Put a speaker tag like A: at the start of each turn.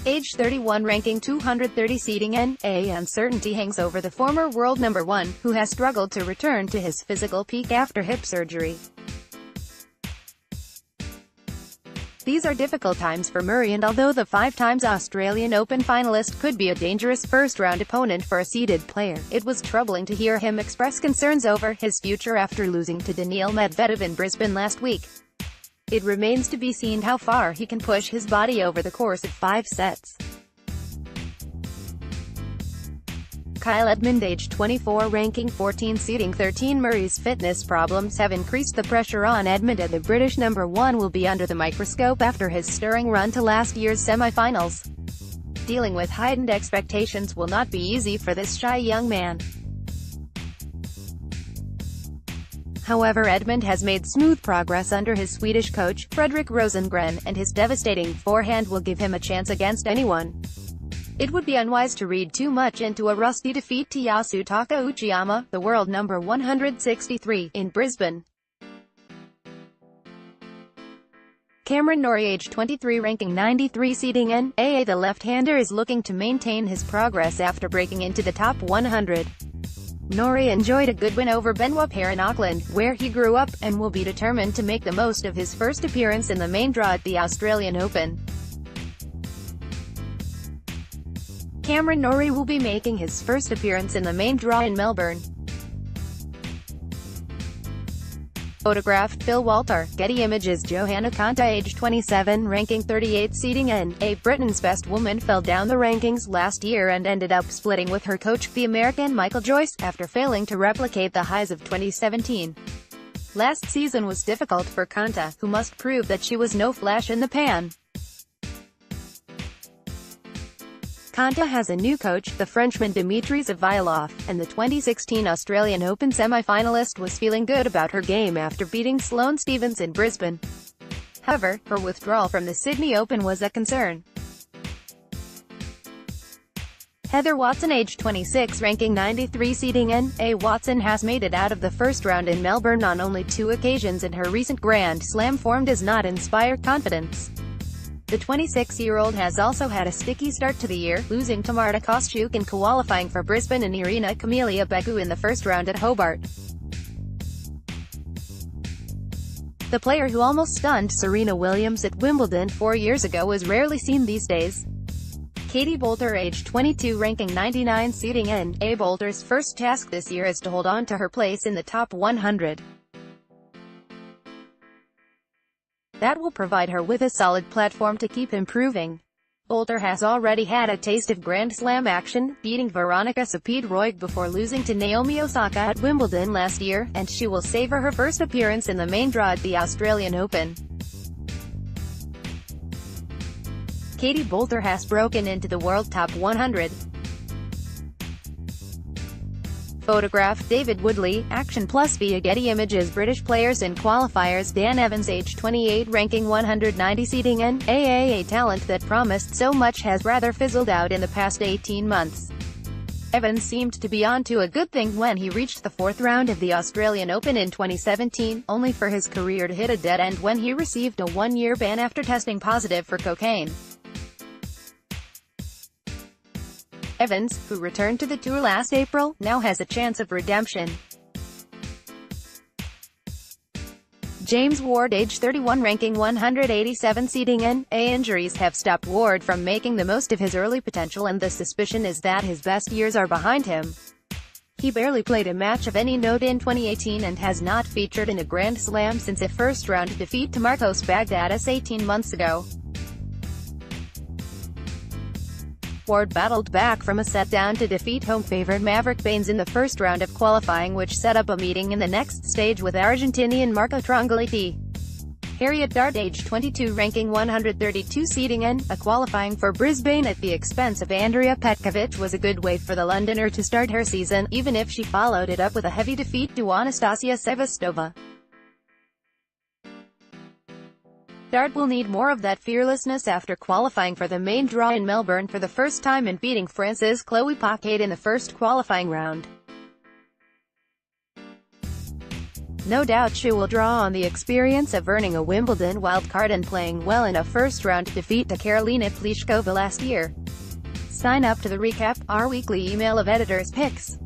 A: Age 31, ranking 230, seeding NA. Uncertainty hangs over the former world number 1, who has struggled to return to his physical peak after hip surgery. These are difficult times for Murray, and although the 5-times Australian Open finalist could be a dangerous first-round opponent for a seeded player, it was troubling to hear him express concerns over his future after losing to Daniil Medvedev in Brisbane last week. It remains to be seen how far he can push his body over the course of 5 sets. Kyle Edmund, age 24, ranking 14, seeding 13. Murray's fitness problems have increased the pressure on Edmund, and the British number 1 will be under the microscope after his stirring run to last year's semi-finals. Dealing with heightened expectations will not be easy for this shy young man. However, Edmund has made smooth progress under his Swedish coach, Fredrik Rosengren, and his devastating forehand will give him a chance against anyone. It would be unwise to read too much into a rusty defeat to Yasutaka Uchiyama, the world number 163, in Brisbane. Cameron Norrie, age 23, ranking 93, seeding NA. The left-hander is looking to maintain his progress after breaking into the top 100. Norrie enjoyed a good win over Benoit Paire in Auckland, where he grew up, and will be determined to make the most of his first appearance in the main draw at the Australian Open. Cameron Norrie will be making his first appearance in the main draw in Melbourne. Photographed Phil Walter, Getty Images. Johanna Konta, age 27, ranking 38, seeding NA. Britain's best woman fell down the rankings last year and ended up splitting with her coach, the American Michael Joyce, after failing to replicate the highs of 2017. Last season was difficult for Konta, who must prove that she was no flash in the pan. Konta has a new coach, the Frenchman Dimitri Zavyailov, and the 2016 Australian Open semi-finalist was feeling good about her game after beating Sloane Stephens in Brisbane. However, her withdrawal from the Sydney Open was a concern. Heather Watson, age 26, ranking 93, seeding NA. Watson has made it out of the first round in Melbourne on only 2 occasions, and her recent Grand Slam form does not inspire confidence. The 26-year-old has also had a sticky start to the year, losing to Marta Kostyuk in qualifying for Brisbane and Irina Camelia Begu in the first round at Hobart. The player who almost stunned Serena Williams at Wimbledon 4 years ago is rarely seen these days. Katie Boulter, age 22, ranking 99, seeding NA. Boulter's first task this year is to hold on to her place in the top 100. That will provide her with a solid platform to keep improving. Boulter has already had a taste of Grand Slam action, beating Veronika Sepid-Roig before losing to Naomi Osaka at Wimbledon last year, and she will savor her first appearance in the main draw at the Australian Open. Katie Boulter has broken into the world top 100. Photographed David Woodley, Action Plus via Getty Images. British players in qualifiers. Dan Evans, age 28, ranking 190, seeding NA. A talent that promised so much has rather fizzled out in the past 18 months. Evans seemed to be on to a good thing when he reached the 4th round of the Australian Open in 2017, only for his career to hit a dead end when he received a 1-year ban after testing positive for cocaine. Evans, who returned to the tour last April, now has a chance of redemption. James Ward, age 31, ranking 187, seeding NA. Injuries have stopped Ward from making the most of his early potential, and the suspicion is that his best years are behind him. He barely played a match of any note in 2018 and has not featured in a Grand Slam since a first-round defeat to Marcos Baghdatis 18 months ago. Ward battled back from a set-down to defeat home favorite Maverick Baines in the first round of qualifying, which set up a meeting in the next stage with Argentinian Marco Trongaletti. Harriet Dart, age 22, ranking 132, seeding NA. Qualifying for Brisbane at the expense of Andrea Petkovic was a good way for the Londoner to start her season, even if she followed it up with a heavy defeat to Anastasia Sevastova. Dart will need more of that fearlessness after qualifying for the main draw in Melbourne for the first time and beating France's Chloe Paquet in the first qualifying round. No doubt she will draw on the experience of earning a Wimbledon wildcard and playing well in a first-round defeat to Karolina Pliskova last year. Sign up to the Recap, our weekly email of editors' picks.